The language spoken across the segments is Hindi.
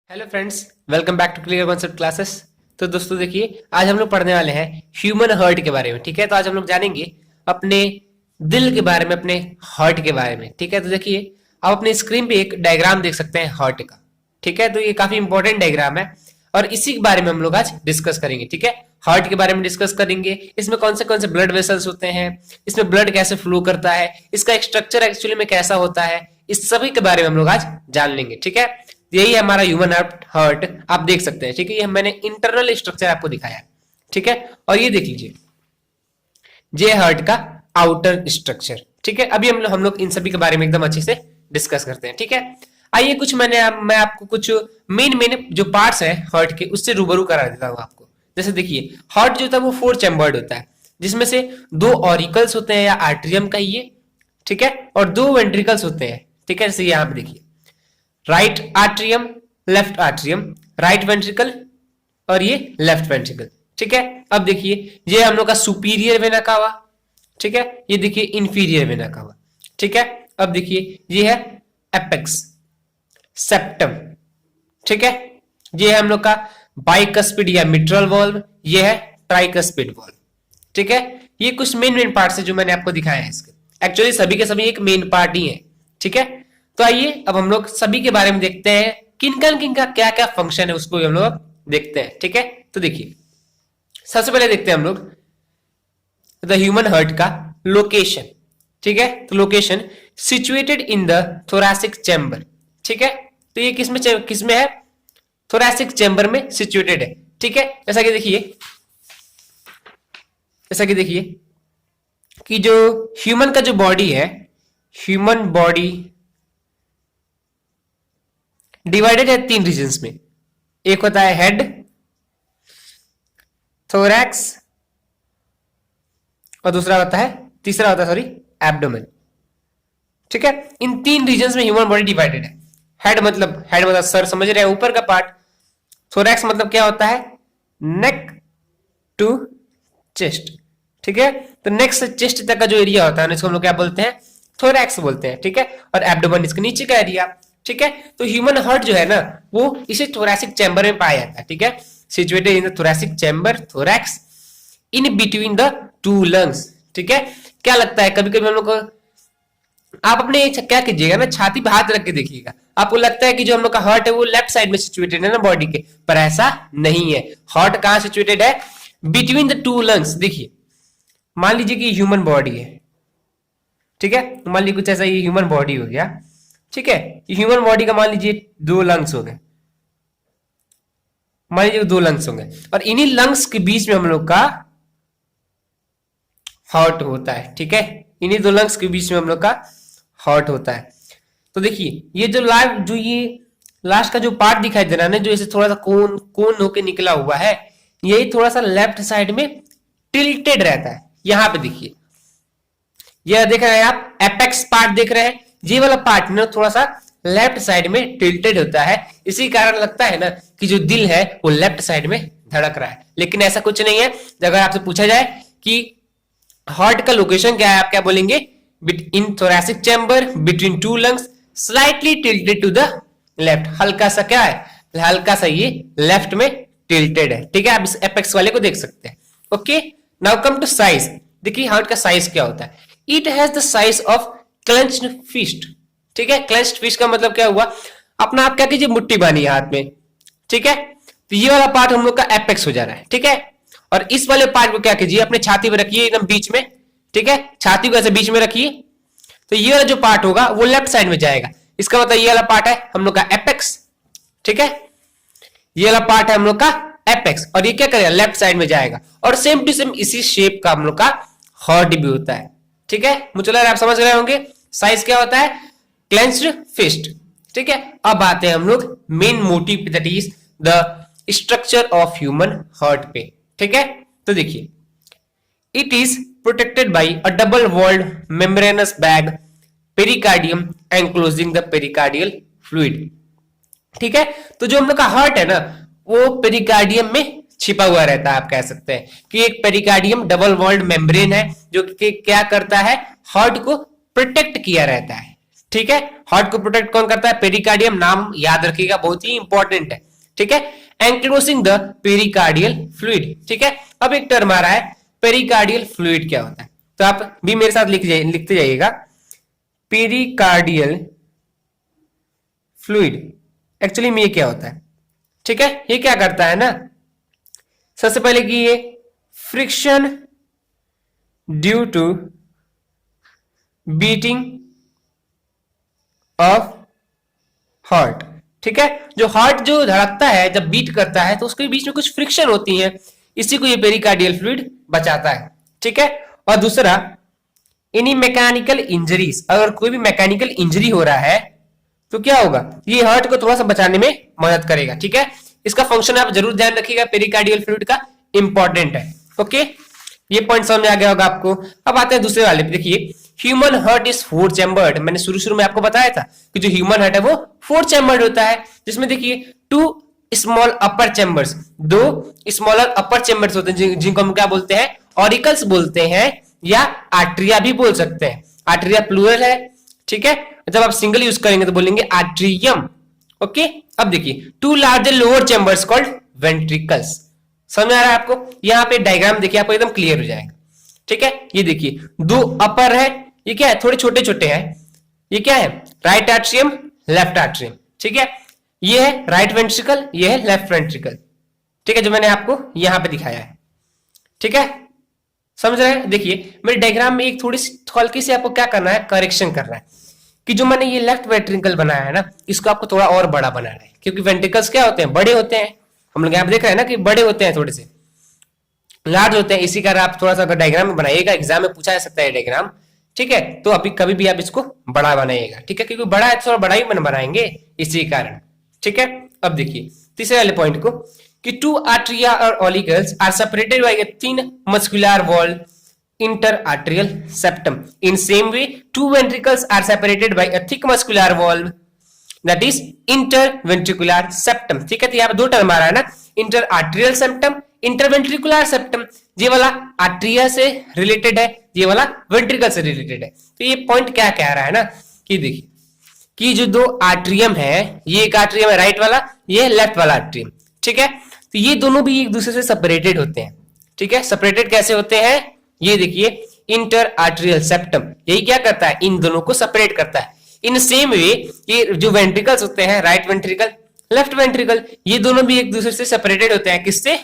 Hello friends, welcome back to clear concept classes. तो दोस्तों देखिए, आज हम लोग पढ़ने वाले हैं ह्यूमन हार्ट के बारे में। ठीक है, तो आज हम लोग जानेंगे अपने दिल के बारे में, अपने हार्ट के बारे में। ठीक है, तो देखिए आप अपने स्क्रीन पे एक डायग्राम देख सकते हैं हार्ट का। ठीक है, तो ये काफी इंपॉर्टेंट डायग्राम है और इसी के बारे में हम लोग आज डिस्कस करेंगे। ठीक है, हार्ट के बारे में डिस्कस करेंगे। इसमें कौन से ब्लड वेसल्स होते हैं, इसमें ब्लड कैसे फ्लो करता है, इसका स्ट्रक्चर एक्चुअली में कैसा होता है, इस सभी के बारे में हम लोग आज जान लेंगे। ठीक है, यही है हमारा ह्यूमन हार्ट। आप देख सकते हैं। ठीक है, ये मैंने इंटरनल स्ट्रक्चर आपको दिखाया है। ठीक है, और ये देख लीजिए, ये हार्ट का आउटर स्ट्रक्चर। ठीक है, अभी हम लोग इन सभी के बारे में एकदम अच्छे से डिस्कस करते हैं। ठीक है, आइए कुछ मैं आपको कुछ मेन मेन जो पार्ट्स है हार्ट के उससे रूबरू करा देता हूं आपको। जैसे देखिए, हार्ट जो होता है वो 4 चैम्बर्ड होता है, जिसमें से 2 ऑरिकल्स होते हैं या आर्टरियम का ये। ठीक है, और 2 वेंट्रिकल्स होते हैं। ठीक है, जैसे यहां पे देखिए, right atrium, left atrium, right ventricle और ये लेफ्ट वेंट्रिकल। ठीक है, अब देखिए ये हम लोग का सुपीरियर वेना कावा। ठीक है, ये देखिए इंफीरियर वेना कावा। ठीक है, अब देखिए ये है एपेक्स, सेप्टम। ठीक है, ये है हम लोग का बाइकस्पिड या मिट्रल वॉल्व, ये है ट्राइकस्पिड वॉल्व। ठीक है, ये कुछ मेन पार्ट्स है जो मैंने आपको दिखाया है। इसके एक्चुअली सभी के सभी एक मेन पार्ट ही है। ठीक है, तो आइए अब हम लोग सभी के बारे में देखते हैं, किनका क्या क्या फंक्शन है उसको हम लोग देखते हैं। ठीक है, तो देखिए सबसे पहले देखते हैं हम लोग द ह्यूमन हार्ट का लोकेशन। ठीक है, तो location situated in the thoracic chamber. ठीक है, तो ये किसमें है? थोरैसिक चैम्बर में सिचुएटेड है। ठीक है, जैसा कि देखिए कि जो ह्यूमन का जो बॉडी है, ह्यूमन बॉडी डिवाइडेड है 3 रीजन्स में। एक होता है हेड, थोरैक्स और तीसरा होता है एब्डोमेन। ठीक है, इन 3 रीजन्स में ह्यूमन बॉडी डिवाइडेड है। हेड मतलब सर, समझ रहे हैं, ऊपर का पार्ट। थोरैक्स मतलब क्या होता है? Neck to chest. ठीक है, तो नेक से चेस्ट तक का जो एरिया होता है इसको हम लोग क्या बोलते हैं? थोरैक्स बोलते हैं। ठीक है, और एब्डोमेन इसके नीचे का एरिया। ठीक है, तो ह्यूमन हार्ट जो है ना वो इसे थोरैसिक चैम्बर में पाया जाता है। ठीक है, situated in the thoracic chamber, thorax, in between the 2 lungs. ठीक है, क्या लगता है कभी कभी हम लोग को, आप अपने क्या कीजिएगा ना, छाती पे हाथ रख के देखिएगा, आपको लगता है कि जो हम लोग का हार्ट है वो लेफ्ट साइड में सिचुएटेड है ना बॉडी के, पर ऐसा नहीं है। हार्ट कहां सिचुएटेड है? Between the 2 lungs. देखिए, मान लीजिए कि ह्यूमन बॉडी है। ठीक है, मान लीजिए कुछ ऐसा ये ह्यूमन बॉडी हो गया। ठीक है, ह्यूमन बॉडी का मान लीजिए 2 लंग्स हो गए, मान लीजिए 2 लंग्स होंगे, और इन्हीं लंग्स के बीच में हम लोग का हार्ट होता है। ठीक है, इन्हीं 2 लंग्स के बीच में हम लोग का हार्ट होता है। तो देखिए ये लास्ट का जो पार्ट दिखाई दे रहा है ना, जो इसे थोड़ा सा कोन होके निकला हुआ है, यही थोड़ा सा लेफ्ट साइड में टिल्टेड रहता है। यहां पे देखिए, यह देख रहे हैं आप, एपेक्स पार्ट देख रहे हैं, ये वाला पार्ट ना थोड़ा सा लेफ्ट साइड में टिल्टेड होता है। इसी कारण लगता है ना कि जो दिल है वो लेफ्ट साइड में धड़क रहा है, लेकिन ऐसा कुछ नहीं है। अगर आपसे पूछा जाए कि हार्ट का लोकेशन क्या है, आप क्या बोलेंगे? In thoracic chamber between 2 lungs, slightly tilted to the left. हल्का सा क्या है? हल्का सा ये लेफ्ट में टिल्टेड है। ठीक है, आप इस एपेक्स वाले को देख सकते हैं। Okay, now come to size. देखिए हार्ट का साइज क्या होता है? It has the size of clenched fist. ठीक है, क्लेंच्ड फिस्ट का मतलब क्या हुआ? अपना आप क्या कीजिए, मुट्ठी बांधिए हाथ में। ठीक है, तो ये वाला पार्ट हम लोग का एपेक्स हो जा रहा है। ठीक है, और इस वाले पार्ट को क्या कीजिए, अपने छाती पे रखिए एकदम बीच में। ठीक है, छाती को ऐसे बीच में रखिए, तो ये वाला जो पार्ट होगा वो लेफ्ट साइड में जाएगा। इसका मतलब ये वाला पार्ट है हम लोग का एपेक्स। ठीक है, ये वाला पार्ट है हम लोग का एपेक्स, और ये क्या करेगा? लेफ्ट साइड में जाएगा। और सेम टू सेम इसी शेप का हम लोग का हार्ट भी होता है। ठीक है, मुझे लग रहा है आप समझ रहे होंगे साइज क्या होता है? Clenched fist. ठीक है, अब आते हैं हम लोग main motive, that is the structure of human heart पे। ठीक है, तो देखिए, it is protected by a double walled membranous bag, pericardium enclosing the pericardial fluid. ठीक है, तो जो हम लोग का हार्ट है ना वो पेरिकार्डियम में छिपा हुआ रहता है। आप कह सकते हैं कि एक पेरिकार्डियम डबल वॉल्ड मेम्ब्रेन है जो कि क्या करता है? हार्ट को प्रोटेक्ट किया रहता है। ठीक है। हार्ट को प्रोटेक्ट कौन करता है? पेरिकार्डियम, नाम याद रखिएगा, बहुत ही इंपॉर्टेंट है, ठीक है। एंक्लोजिंग द पेरिकार्डियल फ्लूइड, ठीक है। अब एक टर्म आ रहा है, पेरिकार्डियल फ्लूइड क्या होता है, तो आप भी मेरे साथ लिखते जाइएगा। पेरिकार्डियल फ्लूइड एक्चुअली में ये क्या होता है, ठीक है। ये क्या करता है ना, सबसे पहले कि ये friction due to beating of heart, ठीक है। जो हार्ट जो धड़कता है, जब बीट करता है तो उसके बीच में कुछ फ्रिक्शन होती है, इसी को ये पेरिकार्डियल फ्लूइड बचाता है, ठीक है। और दूसरा, एनी मैकेनिकल इंजरीज, अगर कोई भी मैकेनिकल इंजरी हो रहा है तो क्या होगा, ये हार्ट को थोड़ा सा बचाने में मदद करेगा, ठीक है। इसका फंक्शन आप जरूर ध्यान रखिएगा, पेरिकार्डियल फ्लूइड का इंपॉर्टेंट है, ओके। ये पॉइंट समझ में आ गया होगा आपको। अब आते हैं दूसरे वाले पे, देखिए ह्यूमन हार्ट इज 4 चैम्बर्ड। मैंने शुरू में आपको बताया था कि जो ह्यूमन हार्ट है वो 4 चैम्बर्ड होता है, जिसमें देखिए 2 स्मॉल अपर चैम्बर्स, 2 स्मॉलर अपर चैम्बर्स होते हैं, जिनको हम क्या बोलते हैं, ऑरिकल्स बोलते हैं, या आर्ट्रिया भी बोल सकते हैं। आर्ट्रिया प्लूरल है, ठीक है। जब आप सिंगल यूज करेंगे तो बोलेंगे आर्ट्रियम, ओके। अब देखिए 2 larger lower chambers called ventricles. समझ आ रहा है आपको? यहाँ पे डायग्राम देखिए, आपको एकदम क्लियर हो जाएगा, ठीक है। ये देखिए 2 अपर है, ये क्या है, थोड़े छोटे छोटे हैं, ये क्या है, राइट आर्ट्रियम, लेफ्ट आर्ट्रियम, ठीक है। ये है राइट वेंट्रिकल, ये है लेफ्ट वेंट्रिकल, ठीक है, जो मैंने आपको यहां पे दिखाया है, ठीक है। समझ रहे हैं? देखिए मेरे डायग्राम में एक थोड़ी सी हल्की से आपको क्या करना है, करेक्शन करना है, कि जो मैंने ये लेफ्ट वेंट्रिकल बनाया है ना, इसको आपको थोड़ा और बड़ा बनाना है, क्योंकि वेंट्रिकल्स क्या होते हैं, बड़े होते हैं। हम लोग यहाँ पे देख रहे हैं ना कि बड़े होते हैं, थोड़े से लार्ज होते हैं, इसी कारण आप थोड़ा सा अगर डायग्राम में बनाइएगा, एग्जाम में पूछा जा सकता है डायग्राम, ठीक है। तो अभी कभी भी आप इसको बड़ा बनाइएगा, ठीक है, क्योंकि बड़ा है तो थोड़ा बड़ा ही बनाएंगे, इसी कारण, ठीक है। अब देखिए तीसरे वाले पॉइंट को, कि 2 आर्ट्रिया और ऑलिगल्स are separated by a thin muscular wall interarterial septum. In same way, 2 ventricles are separated by a thick muscular valve that is interventricular septum. ठीक है, तो यहाँ पे 2 टर्म आ रहा है ना, interarterial septum, interventricular septum। ये वाला आर्ट्रिया से रिलेटेड है, ये वाला वेंट्रिकल से रिलेटेड है। तो ये पॉइंट क्या कह रहा है ना, कि देखिए कि जो 2 आर्ट्रियम है, ये एक आर्ट्रियम है राइट वाला, ये लेफ्ट वाला आर्ट्रियम, ठीक है। तो ये दोनों भी एक दूसरे से सेपरेटेड होते हैं, ठीक है। सेपरेटेड कैसे होते हैं, ये देखिए इंटर आर्ट्रियल सेप्टम यही क्या करता है, इन दोनों को सेपरेट करता है। इन सेम वे ये जो वेंट्रिकल्स होते हैं, राइट वेंट्रिकल, लेफ्ट वेंट्रिकल, ये दोनों भी एक दूसरे से सेपरेटेड होते हैं, किससे,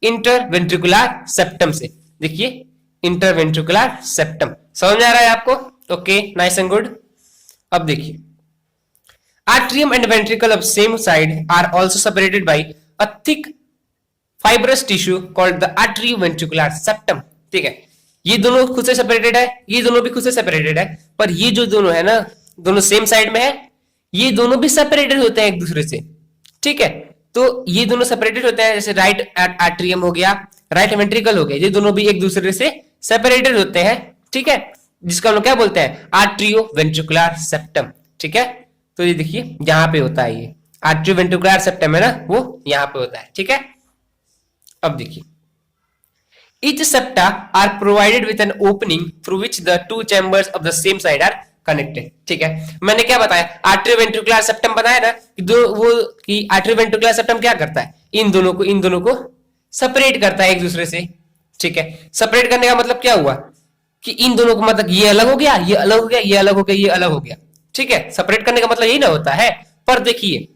इंटर वेंट्रिकुलर सेप्टम से। देखिए इंटर वेंट्रिकुलर सेप्टम, समझ आ रहा है आपको? Okay, nice and good. अब देखिए atrium and ventricle of same side are also separated by a thick fibrous tissue called the atrioventricular septum, ठीक है। ये दोनों खुद से सेपरेटेड है, ये दोनों भी खुद से सेपरेटेड है, पर ये जो दोनों है ना, दोनों सेम साइड में है, ये दोनों भी सेपरेटेड होते हैं एक दूसरे से, ठीक है। तो ये दोनों सेपरेटेड होते हैं, जैसे राइट आर्ट्रियम हो गया, राइट वेंट्रिकल हो गया, ये दोनों भी एक दूसरे से सेपरेटेड होते हैं, ठीक है, जिसका हम लोग क्या बोलते हैं, आर्ट्रियो वेंट्रिकुलर सेप्टम, ठीक है। तो ये देखिए यहां पे होता है, ये आर्ट्रियो वेंट्रिकुलर सेप्टम है ना, वो यहां पे होता है, ठीक है। अब देखिए each septa are provided with an opening through which the 2 chambers of the same side are connected, ठीक है। मैंने क्या बताया, आर्टरीवेंट्रिकुलर सेप्टम बताया ना, कि दो वो कि आर्टरीवेंट्रिकुलर सेप्टम क्या करता है, इन दोनों को सेपरेट करता है एक दूसरे से, ठीक है। सेपरेट करने का मतलब क्या हुआ, कि इन दोनों को मतलब ये अलग हो गया, ये अलग हो गया, ये अलग हो गया, ये अलग हो गया, ठीक है। सेपरेट करने का मतलब यही ना होता है, पर देखिए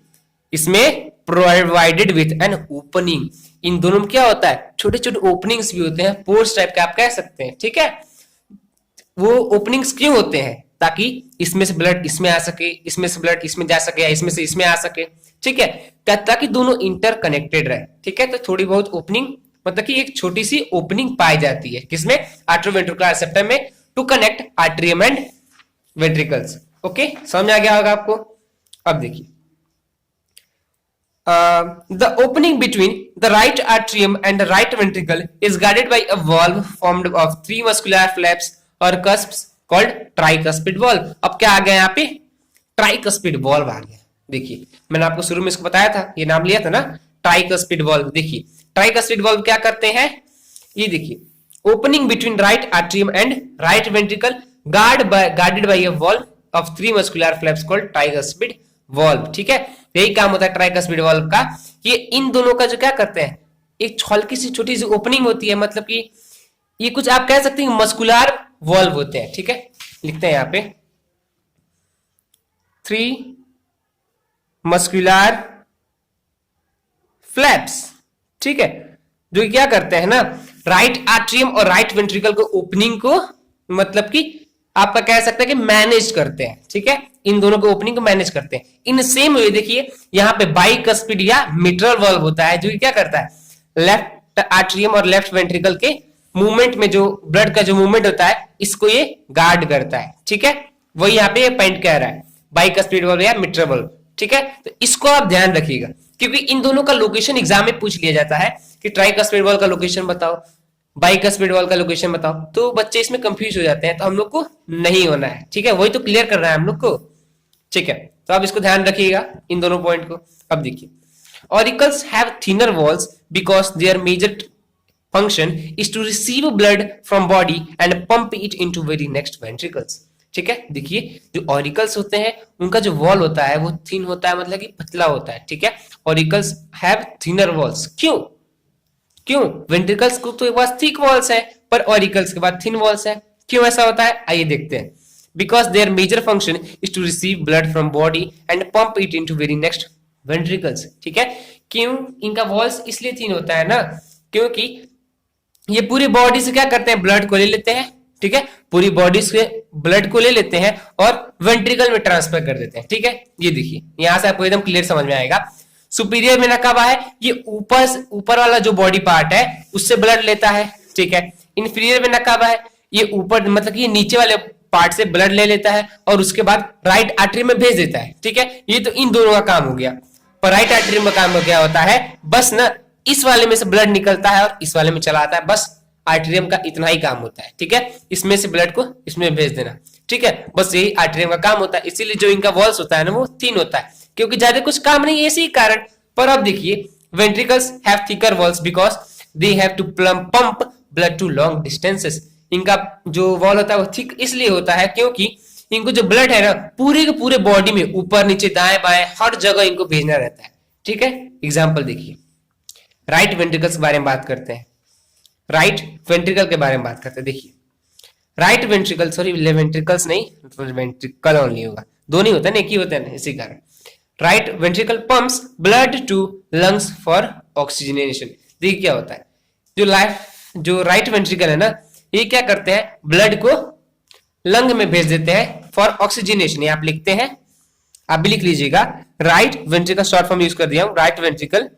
इसमें प्रोवाइडेड विथ एन ओपनिंग, इन दोनों में क्या होता है, छोटे छोटे ओपनिंग्स भी होते हैं, पोर्स टाइप के आप कह सकते हैं, ठीक है। वो ओपनिंग्स क्यों होते हैं, ताकि इसमें से ब्लड इसमें आ सके, इसमें से ब्लड इसमें जा सके, या इसमें से इसमें आ सके, ठीक है, ताकि दोनों इंटरकनेक्टेड रहे, ठीक है। तो थोड़ी बहुत ओपनिंग मतलब कि एक छोटी सी ओपनिंग पाई जाती है, किसमें, आर्टरीवेंट्रिकुलर सेप्टम में, to connect atrium and ventricles, okay, समझ आ गया होगा आपको। अब देखिए the opening between the right atrium and the right ventricle is guarded by a valve formed of 3 muscular flaps or cusps called tricuspid valve। अब क्या आ गया यहाँ पे, tricuspid valve आ गया। देखिए मैंने आपको शुरू में इसको बताया था, ये नाम लिया था ना, tricuspid valve। देखिए tricuspid valve क्या करते हैं, ये देखिए opening between right atrium and right ventricle guarded by a valve of three muscular flaps called tricuspid valve. ठीक है, यही काम होता है ट्राइकस्पिड वॉल्व का। ये इन दोनों का जो क्या करते हैं, एक हल्की सी छोटी सी ओपनिंग होती है, मतलब कि ये कुछ आप कह सकते हैं मस्कुलर वॉल्व होते हैं। ठीक है, लिखते हैं यहाँ पे थ्री मस्कुलर फ्लैप्स। ठीक है, जो क्या करते हैं ना, राइट आर्ट्रियम और राइट वेंट्रिकल को ओपनिंग को मतलब कि आपका कह सकते हैं कि मैनेज करते हैं। ठीक है, इन दोनों के ओपनिंग को मैनेज करते हैं। इन सेम वे देखिए यहाँ पे बाइकस्पिड या मिट्रल वॉल्व होता है, जो क्या करता है लेफ्ट आर्ट्रियम और लेफ्ट वेंट्रिकल के मूवमेंट में जो ब्लड का जो मूवमेंट होता है इसको ये गार्ड करता है। ठीक है, वही यहाँ पे पॉइंट कह रहा है बाइकस्पिड वॉल्व या मिट्रल वॉल्व। ठीक है, तो इसको आप ध्यान रखिएगा क्योंकि इन दोनों का लोकेशन एग्जाम में पूछ लिया जाता है कि ट्राइकस्पिड वॉल्व का लोकेशन बताओ, बाइकस्पिड वॉल्व का लोकेशन बताओ, तो बच्चे इसमें कंफ्यूज हो जाते हैं, तो हम लोग को नहीं होना है। ठीक है, वही तो क्लियर कर रहा है हम लोग को। ठीक है, तो आप इसको ध्यान रखिएगा इन दोनों पॉइंट को। अब देखिए auricles have thinner walls because their major function is to receive blood from body and pump it into very next ventricles। ठीक है, देखिए जो ऑरिकल्स होते हैं उनका जो वॉल होता है वो थिन होता है, मतलब कि पतला होता है। ठीक है, ऑरिकल्स हैव थिनर वॉल्स। क्यों क्यों वेंट्रिकल्स को तो एक बार थिक वॉल्स है पर ऑरिकल्स के बाद थिन वॉल्स है, क्यों ऐसा होता है आइए देखते हैं। Because their major function is to receive blood from body and pump it into very next ventricles. ठीक है, क्यों इनका वॉल्स इसलिए थिन होता है ना, क्योंकि ये पूरी बॉडी से क्या करते हैं ब्लड को ले लेते हैं। ठीक है, पूरी बॉडी से ब्लड को ले लेते हैं और वेंट्रिकल में ट्रांसफर कर देते हैं। ठीक है, ये देखिए यहां से आपको एकदम क्लियर समझ में आएगा। सुपीरियर में नकाबा है, ये ऊपर वाला जो बॉडी पार्ट है उससे ब्लड लेता है। ठीक है, इन्फीरियर में नकाबा है, ये ऊपर मतलब ये नीचे वाले पार्ट से ब्लड ले लेता है और उसके बाद राइट आर्टरी में भेज देता है। ठीक है, ये तो इन दोनों का काम हो गया। पर राइट आर्टरी में काम क्या होता है, बस ना इस वाले में से ब्लड निकलता है और इस वाले में चला आता है, बस आर्टरियम का इतना ही काम होता है। ठीक है, इसमें से ब्लड को इसमें भेज देना। ठीक है, बस यही आर्टरियम का काम होता है, इसीलिए जो इनका वॉल्स होता है ना वो थिन होता है, क्योंकि ज्यादा कुछ काम नहीं है इसी कारण। पर अब देखिए ventricles have thicker walls because they have to pump blood to long distances. इनका जो वॉल होता है वो थिक इसलिए होता है क्योंकि इनको जो ब्लड है ना पूरे के पूरे बॉडी में ऊपर नीचे दाएं बाएं हर जगह इनको भेजना रहता है। ठीक है, एग्जाम्पल देखिए राइट वेंट्रिकल्स के बारे में बात करते हैं। राइट वेंट्रिकल के बारे में बात करते हैं। देखिए राइट वेंट्रिकल, सॉरी वेंट्रिकल्स नहीं, वेंट्रिकल ओनली होगा, दो नहीं होता है, एक ही होता है, इसी कारण right ventricle pumps blood to lungs for oxygenation. देखिए क्या होता है, जो राइट वेंट्रिकल है ना ये क्या करते हैं ब्लड को लंग में भेज देते हैं फॉर ऑक्सीजनेशन। ये आप लिखते हैं, आप भी लिख लीजिएगा right ventricle, short form use कर दिया हूं, right ventricle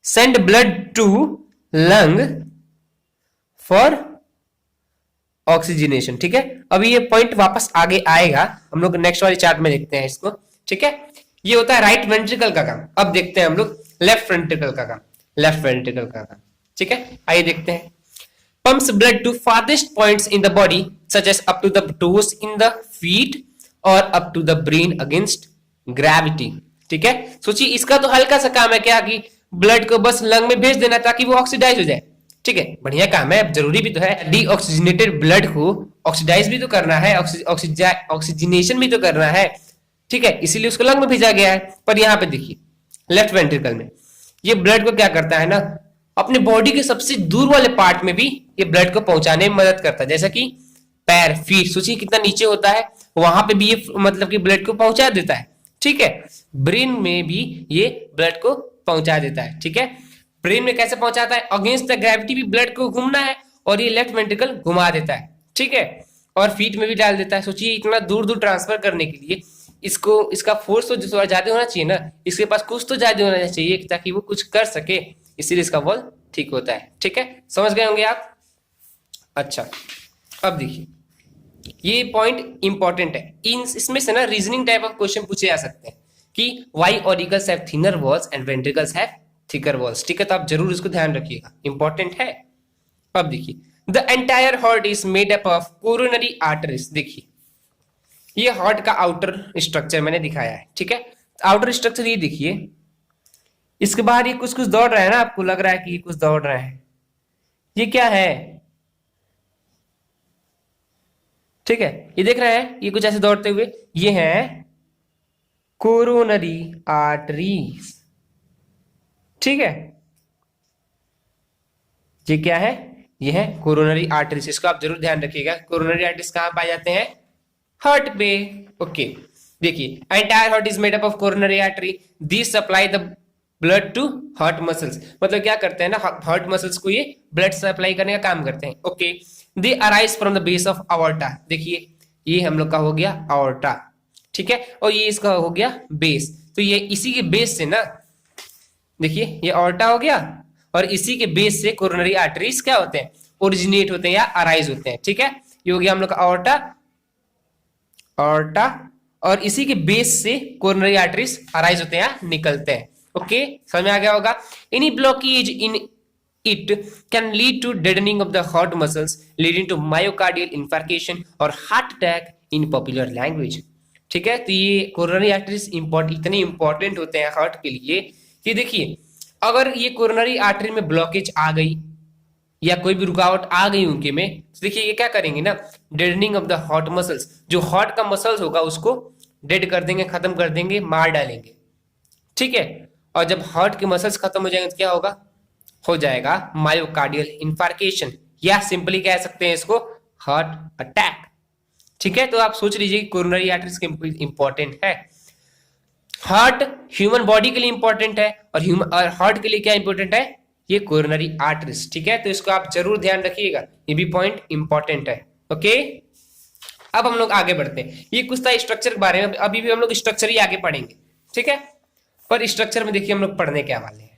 send blood to lung for oxygenation। ठीक है, अभी ये पॉइंट वापस आगे आएगा, हम लोग नेक्स्ट वाली चार्ट में देखते हैं इसको। ठीक है, ये होता है राइट वेंट्रिकल का काम। अब देखते हैं हम लोग लेफ्ट वेंट्रिकल का काम, लेफ्ट वेंट्रिकल का काम। ठीक है, आइए देखते हैं। pumps blood to farthest points in the body such as up to the toes in the feet or up to the brain against gravity। ठीक है, सोचिए इसका तो हल्का सा काम है क्या कि ब्लड को बस लंग में भेज देना ताकि वो ऑक्सीडाइज हो जाए। ठीक है, बढ़िया काम है, जरूरी भी तो है, डीऑक्सीजनेटेड ब्लड को ऑक्सीडाइज भी तो करना है, ऑक्सीजनेशन भी तो करना है। ठीक है, इसीलिए उसको लंग में भेजा गया है। पर यहाँ पे देखिए लेफ्ट वेंट्रिकल में ये ब्लड को क्या करता है ना अपने बॉडी के सबसे दूर वाले पार्ट में भी ये ब्लड को पहुंचाने में मदद करता है, जैसा कि पैर, फीट, सोचिए कितना नीचे होता है, वहां पे भी ये मतलब कि ब्लड को पहुंचा देता है। ठीक है, ब्रेन में भी ये ब्लड को पहुंचा देता है। ठीक है, ब्रेन में कैसे पहुंचाता है, अगेंस्ट द ग्रेविटी भी ब्लड को घूमना है और ये लेफ्ट वेंट्रिकल घुमा देता है। ठीक है, और फीट में भी डाल देता है। सोचिए इतना दूर दूर ट्रांसफर करने के लिए इसको, इसका फोर्स तो थोड़ा ज्यादा होना चाहिए ना, इसके पास कुछ तो ज्यादा होना चाहिए ताकि वो कुछ कर सके, इसीलिए इसका वॉल ठीक होता है। ठीक है, समझ गए होंगे आप। अच्छा, अब देखिए ये पॉइंट इंपॉर्टेंट है, इसमें से ना रीजनिंग टाइप ऑफ क्वेश्चन पूछे जा सकते हैं कि why auricles have thinner walls and ventricles have thicker walls. ठीक है, तो आप जरूर इसको ध्यान रखिएगा, इंपॉर्टेंट है। अब देखिए the entire heart is made up of coronary arteries. देखिए ये हार्ट का आउटर स्ट्रक्चर मैंने दिखाया है। ठीक है, आउटर स्ट्रक्चर ये देखिए, इसके बाहर ये कुछ कुछ दौड़ रहा है ना, आपको लग रहा है कि ये कुछ दौड़ रहा है, ये क्या है? ठीक है, ये देख रहे हैं, ये कुछ ऐसे दौड़ते हुए, ये हैं कोरोनरी आर्टरीज। ठीक है, ये क्या है, ये है कोरोनरी आर्टरीज। इसको आप जरूर ध्यान रखिएगा। कोरोनरी आर्टरीज कहाँ पाए जाते हैं, हार्ट पे। ओके, देखिए entire heart is made up of coronary artery, this supply the blood to heart muscles. मतलब क्या करते हैं ना, हार्ट मसल्स को ये ब्लड सप्लाई करने का काम करते हैं। Okay, they arise from the base of aorta. देखिए ये हम लोग का हो गया अवॉर्टा, ठीक है, और ये इसका हो गया बेस। तो ये इसी के बेस से ना, देखिए ये अवॉर्टा हो गया, और इसी के बेस से कोरोनरी आर्टरीज क्या होते हैं, ओरिजिनेट होते हैं या अराइज होते हैं। ठीक है, ये हो गया हम लोग का अवॉर्टा, अवॉर्टा, और इसी के बेस से कोरोनरी आर्टरीज अराइज होते हैं या निकलते हैं। ओके, समझ में आ गया होगा। Any blockage in it can lead to deadening of the heart muscles leading to myocardial infarction और heart attack in popular language। ठीक है, तो ये कोरोनरी आर्टरीज इतने इंपॉर्टेंट होते हैं हार्ट के लिए कि देखिए अगर ये कोरोनरी आर्टरी में ब्लॉकेज आ गई या कोई भी रुकावट आ गई उनके में, तो देखिए ये क्या करेंगे ना, डेडनिंग ऑफ द हार्ट मसल्स, जो हार्ट का मसल्स होगा उसको डेड कर देंगे, खत्म कर देंगे, मार डालेंगे। ठीक है, और जब हार्ट के मसल्स खत्म हो जाएंगे तो क्या होगा, हो जाएगा मायोकार्डियल इंफार्केशन, या सिंपली कह सकते हैं इसको हार्ट अटैक। ठीक है, तो आप सोच लीजिए कि कोरोनरी आर्टरीज इंपॉर्टेंट है। हार्ट ह्यूमन बॉडी के लिए इंपॉर्टेंट है, और हार्ट के लिए क्या इंपॉर्टेंट है, ये कोरोनरी आर्टरीज। ठीक है, तो इसको आप जरूर ध्यान रखिएगा, ये भी पॉइंट इंपॉर्टेंट है। ओके, अब हम लोग आगे बढ़ते हैं। ये कुछ था स्ट्रक्चर के बारे में, अभी भी हम लोग स्ट्रक्चर ही आगे पढ़ेंगे। ठीक है, पर स्ट्रक्चर में देखिए हम लोग पढ़ने क्या वाले हैं,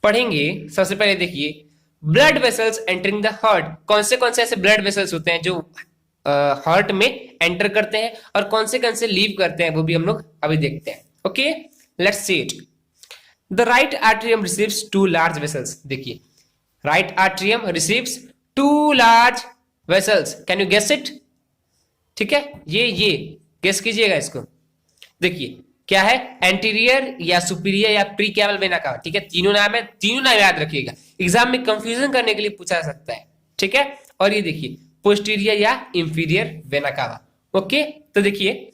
पढ़ेंगे सबसे पहले देखिए blood vessels entering the heart. कौन से ऐसे ब्लड वेसल्स होते हैं जो हार्ट में एंटर करते हैं, और कौन से लीव करते हैं, वो भी हम लोग अभी देखते हैं। Okay, let's see it. The right atrium receives 2 large vessels. देखिए right atrium receives 2 large vessels, can you guess it. ठीक है, ये गेस कीजिएगा इसको। देखिए क्या है, एंटीरियर या सुपीरियर या प्रीकैवल वेना कावा। ठीक है, तीनों नाम है, तीनों नाम याद रखिएगा, एग्जाम में कंफ्यूजन करने के लिए पूछा जा सकता है। ठीक है, और ये देखिए पोस्टीरियर या इंफीरियर वेना कावा। ओके, तो देखिए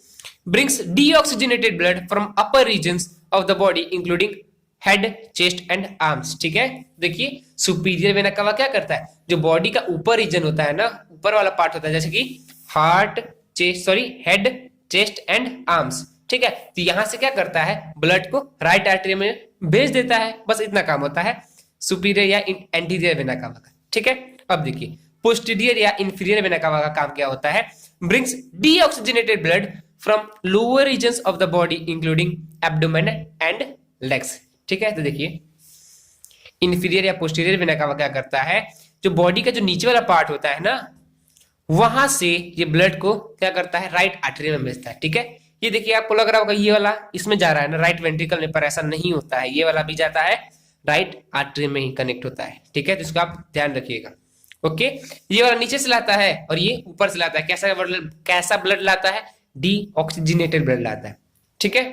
brings deoxygenated blood from upper regions of the body including head, chest and arms. ठीक है, देखिए सुपीरियर वेना कावा क्या करता है, जो बॉडी का ऊपर रीजन होता है ना, ऊपर वाला पार्ट होता है, जैसे कि heart, head, chest and arms. ठीक है, तो यहां से क्या करता है, ब्लड को राइट आर्टरी में भेज देता है, बस इतना काम होता है सुपीरियर या एंटीरियर वेना कावा का। ठीक है, अब देखिए पोस्टीरियर या इंफीरियर वेना कावा का काम क्या होता है, brings deoxygenated blood from lower regions of the body including abdomen and legs. ठीक है, तो देखिए इंफीरियर या पोस्टीरियर वेना कावा क्या करता है, जो बॉडी का जो नीचे वाला पार्ट होता है ना, वहां से ये ब्लड को क्या करता है, राइट आर्टरी में भेजता है। ठीक है, ये देखिए आपको लग रहा होगा ये वाला इसमें जा रहा है ना, राइट वेंट्रिकल में, पर ऐसा नहीं होता है, ये वाला भी जाता है राइट आर्टरी में ही कनेक्ट होता है। ठीक है, तो इसको आप ध्यान रखिएगा। ओके, ये वाला नीचे से लाता है और ये ऊपर से लाता है। कैसा ब्लड लाता है, डीऑक्सीजनेटेड ब्लड लाता है। ठीक है,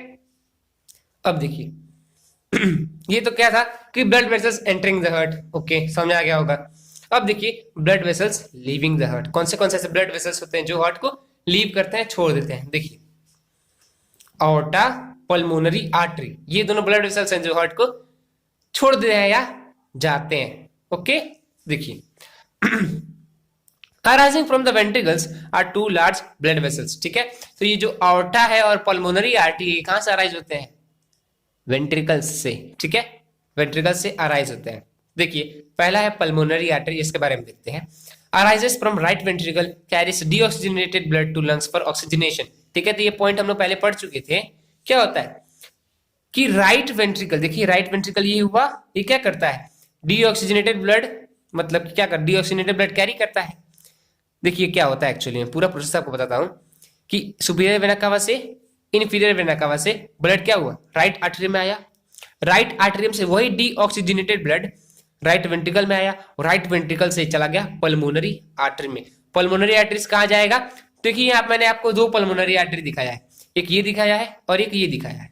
अब देखिए ये तो क्या था कि blood vessels entering the heart. Okay, समझ आ गया होगा। अब देखिए blood vessels leaving the heart. कौन से ऐसे ब्लड वेसल्स होते हैं जो हार्ट को लीव करते हैं, छोड़ देते हैं। देखिए अओर्टा, पल्मोनरी आर्टरी, ये दोनों ब्लड वेसल्स हैं जो हार्ट को छोड़ देते हैं या जाते हैं। ओके, देखिए arising from the ventricles are 2 large blood vessels। ठीक है, तो ये जो aorta है और pulmonary artery कहां से अराइज होते हैं, वेंट्रिकल्स से। ठीक है, वेंट्रिकल्स से अराइज होते हैं। देखिए पहला है pulmonary artery, इसके बारे में देखते हैं। arises from right ventricle, carries deoxygenated blood to lungs for oxygenation। ठीक है, तो ये पॉइंट हम लोग पहले पढ़ चुके थे। क्या होता है कि राइट वेंट्रिकल, देखिए राइट वेंट्रिकल ये हुआ, ये क्या करता है, डीऑक्सीजनेटेड ब्लड, मतलब क्या कर, डीऑक्सीजनेटेड ब्लड कैरी करता है। देखिए क्या होता है एक्चुअली में, पूरा प्रोसेस आपको बताता हूं कि सुपीरियर वेना कावा से इंफीरियर वेना कावा से ब्लड क्या हुआ, राइट आर्टरी में आया, राइट आर्टरियम से वही डीऑक्सीजनेटेड ब्लड राइट वेंट्रिकल में आया, और राइट वेंट्रिकल से चला गया पल्मोनरी आर्टरी में। पल्मोनरी आर्टरीज कहां जाएगा, देखिए यहाँ मैंने आपको 2 पल्मोनरी आर्टरी दिखाया है, एक ये दिखाया है और एक ये दिखाया है।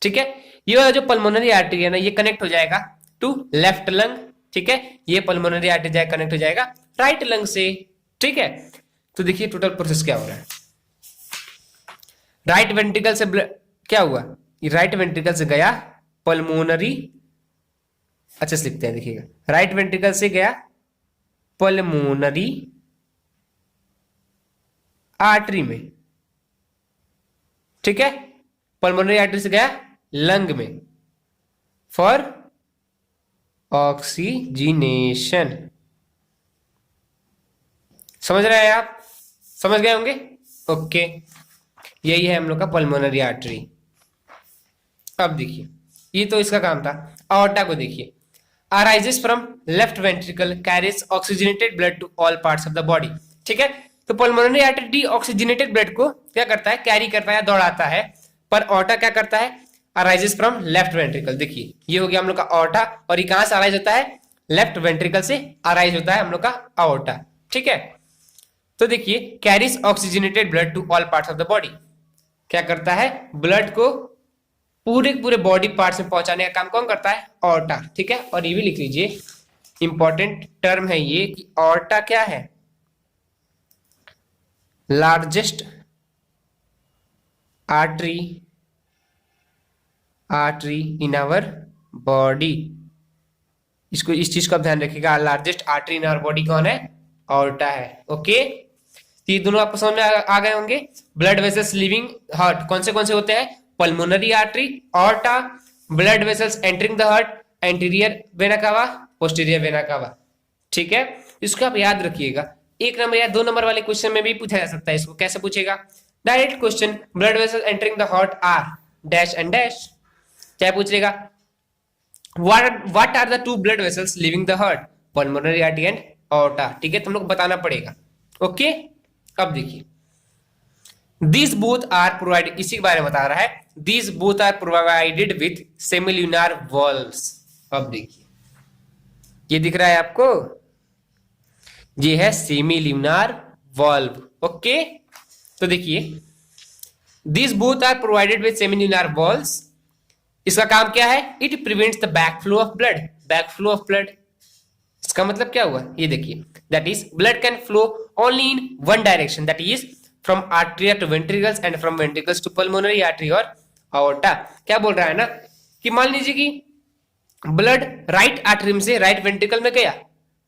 ठीक है, ये वाला जो पल्मोनरी आर्टरी है ना, ये कनेक्ट हो जाएगा टू लेफ्ट लंग। ठीक है, ये पल्मोनरी आर्टरी कनेक्ट हो जाएगा राइट लंग से। ठीक है, तो देखिए टोटल प्रोसेस क्या हो रहा है। राइट वेंट्रिकल से क्या हुआ, राइट वेंट्रिकल से गया पल्मोनरी, अच्छे से लिखते हैं देखिएगा, राइट वेंट्रिकल से गया पल्मोनरी आर्टरी में, ठीक है, पल्मोनरी आर्टरी से गया लंग में फॉर ऑक्सीजनेशन। समझ रहे हैं आप, समझ गए होंगे, ओके। यही है हम लोग का पल्मोनरी आर्टरी। अब देखिए ये तो इसका काम था। aorta को देखिए, arises from left ventricle, carries oxygenated blood to all parts of the body, ठीक है। तो पल्मोनरी आर्टरी डीऑक्सीजनेटेड ब्लड को क्या करता है, कैरी करता है, दौड़ाता है, पर aorta क्या करता है, arises from left ventricle। देखिए ये हो गया हम लोग का aorta, और ये कहां से अराइज होता है, लेफ्ट वेंट्रिकल से अराइज होता है हम लोग का aorta, ठीक है। तो देखिए carries oxygenated blood to all parts of the body, क्या करता है, ब्लड को पूरे पूरे बॉडी पार्ट्स में पहुंचाने का काम कौन करता है, ऑर्टा, ठीक है। और ये भी लिख लीजिए, इंपॉर्टेंट टर्म है ये कि ऑर्टा क्या है, largest artery in our body. इसको, इस चीज का ध्यान रखिएगा, largest artery in our body कौन है, ऑर्टा है, ओके। ये दोनों आपको समझ में आ गए होंगे। ब्लड वेसल्स लिविंग हार्ट कौन से होते हैं, pulmonary artery, aorta, blood vessels entering the heart, anterior vena cava, posterior vena cava, ठीक है। इसको आप याद रखिएगा, 1 नंबर या 2 नंबर वाले क्वेश्चन में भी पूछा जा सकता है। इसको कैसे पूछेगा, direct question, blood vessels entering the heart are dash and dash, क्या पूछेगा, what are the 2 blood vessels leaving the heart, pulmonary artery and aorta, ठीक है। तुम लोग बताना पड़ेगा, ओके। अब देखिए these both are provided, इसी के बारे में बता रहा है, these both are provided with semilunar valves। अब देखिए ये दिख रहा है आपको, ये है सेमिल्यूनार वाल्व, ओके। तो देखिए these both are provided with semilunar valves, इसका काम क्या है, it prevents the backflow of blood, backflow of blood, इसका मतलब क्या हुआ, ये देखिए, that is blood can flow only in one direction, that is from arteria to ventricles and from ventricles to pulmonary artery और aorta। क्या बोल रहा है ना कि मान लीजिए कि ब्लड राइट आर्टरी से राइट वेंट्रिकल में गया,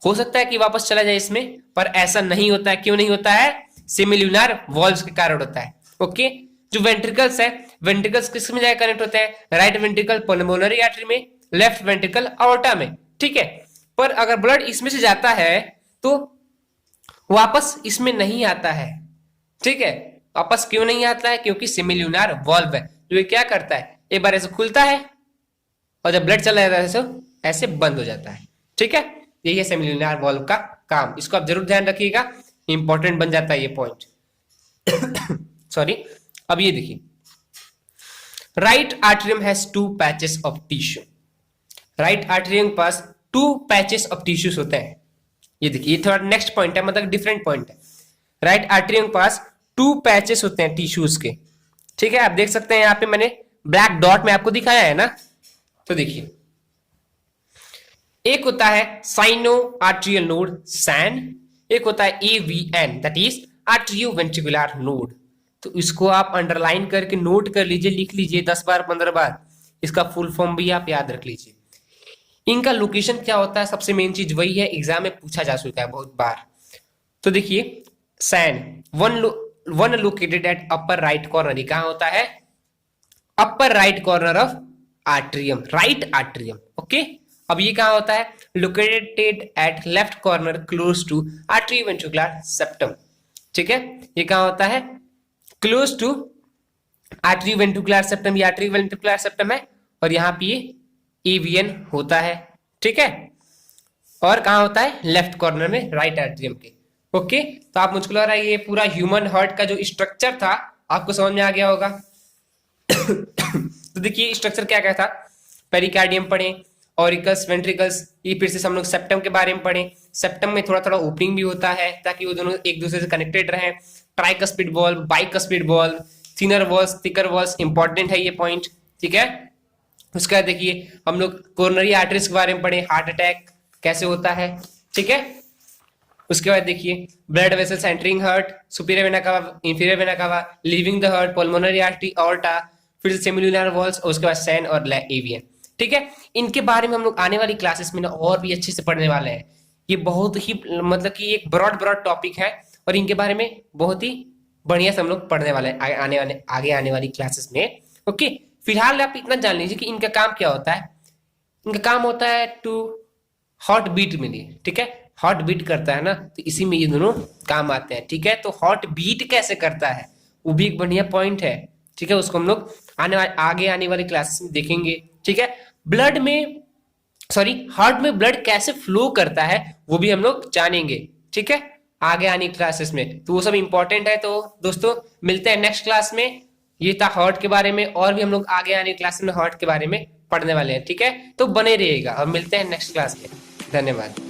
हो सकता है कि वापस चला जाए इसमें, पर ऐसा नहीं होता है। क्यों नहीं होता है, सेमिल्यूनार वॉल्व्स के कारण होता है, ओके। जो वेंट्रिकल्स है, वेंट्रिकल्स किस में जाकर कनेक्ट होते हैं, राइट वेंट्रिकल पल्मोनरी आर्टरी में, लेफ्ट वेंट्रिकल aorta में, ठीक है। पर अगर ब्लड इसमें से जाता है तो वापस इसमें नहीं आता है, ठीक है। वापस क्यों नहीं आता है, क्योंकि सेमिल्यूनार वॉल्व है, जो ये क्या करता है, एक बार ऐसे खुलता है और जब ब्लड चला जाता है ऐसे बंद हो जाता है, ठीक है। यही है सेमिल्यूनार वॉल्व का काम, इसको आप जरूर ध्यान रखिएगा, इंपॉर्टेंट बन जाता है ये पॉइंट। सॉरी। अब ये देखिए, right atrium has 2 patches of tissue, right atrium के पास 2 पैचेस ऑफ टिश्यूज होते हैं। ये देखिए ये थोड़ा नेक्स्ट पॉइंट है, मतलब डिफरेंट पॉइंट है। राइट आर्टरियम के पास 2 पैचेस होते हैं टिश्यूज के, ठीक है। आप देख सकते हैं यहाँ पे मैंने ब्लैक डॉट में आपको दिखाया है ना, तो देखिए एक होता है साइनो आर्टरियल नोड सैन, एक होता है AVN that is atrio ventricular node. तो इसको आप अंडरलाइन करके नोट कर लीजिए, लिख लीजिए 10 बार 15 बार, इसका फुल फॉर्म भी आप याद रख लीजिए। इनका लोकेशन क्या होता है, सबसे मेन चीज वही है, एग्जाम में पूछा जा चुका है बहुत बार। तो देखिए SAN one located at upper right corner, ये कहां होता है, upper right corner of atrium, right atrium, okay. अब ये कहां होता है, located at left corner close to atrioventricular septum, ठीक है। ये कहां होता है, close to atrioventricular septum, ये आर्टरी वेंट्रिकुलर सेप्टम है, और यहाँ पे ये AVN होता है, ठीक है। और कहां होता है, लेफ्ट कॉर्नर में राइट आर्टरियम के, ओके। तो आप मुझको लग रहा है ये पूरा ह्यूमन हार्ट का जो स्ट्रक्चर था आपको समझ में आ गया होगा। तो देखिए स्ट्रक्चर क्या क्या था, पेरिकार्डियम पढ़े, ऑरिकस, वेंट्रिकल्स, ये फिर से हम लोग सेप्टम के बारे में पढ़े। सेप्टम में थोड़ा थोड़ा ओपनिंग भी होता है ताकि वो दोनों एक दूसरे से कनेक्टेड रहे। Tricuspid valve, bicuspid valve, thinner walls, thicker walls, important है ये पॉइंट, ठीक है। उसके बाद देखिए हम लोग कोरोनरी आर्टरीज के बारे में पढ़े, हार्ट अटैक कैसे होता है, ठीक है। उसके बाद देखिए blood vessels entering heart, superior vena cava, inferior vena cava, leaving the heart, pulmonary artery, aorta, फिर सेमिलुलर वॉल्स, और उसके बाद सैन और एवियन। ठीक है, इनके बारे में हम लोग आने वाली क्लासेस में ना और भी अच्छे से पढ़ने वाले हैं। ये बहुत ही मतलब कि एक ब्रॉड ब्रॉड टॉपिक है और इनके बारे में बहुत ही बढ़िया से हम लोग पढ़ने वाले हैं आगे आने वाली क्लासेस में। ओके, फिलहाल आप इतना जान लीजिए कि इनका काम क्या होता है। इनका काम होता है टू हॉट बीट में लिए, ठीक है, हॉट बीट करता है ना, तो इसी में ये दोनों काम आते हैं। ठीक है, तो हॉट बीट कैसे करता है वो भी एक बढ़िया पॉइंट है। ठीक है, उसको हम लोग आगे आने वाली क्लासेस में देखेंगे। ठीक है, ब्लड में सॉरी हार्ट में ब्लड कैसे फ्लो करता है वो भी हम लोग जानेंगे। ठीक है, आगे आने क्लासेस में, तो वो सब इंपॉर्टेंट है। तो दोस्तों मिलते हैं नेक्स्ट क्लास में। ये था हार्ट के बारे में, और भी हम लोग आगे आने क्लास में हार्ट के बारे में पढ़ने वाले हैं। ठीक है, तो बने रहिएगा और मिलते हैं नेक्स्ट क्लास में। धन्यवाद।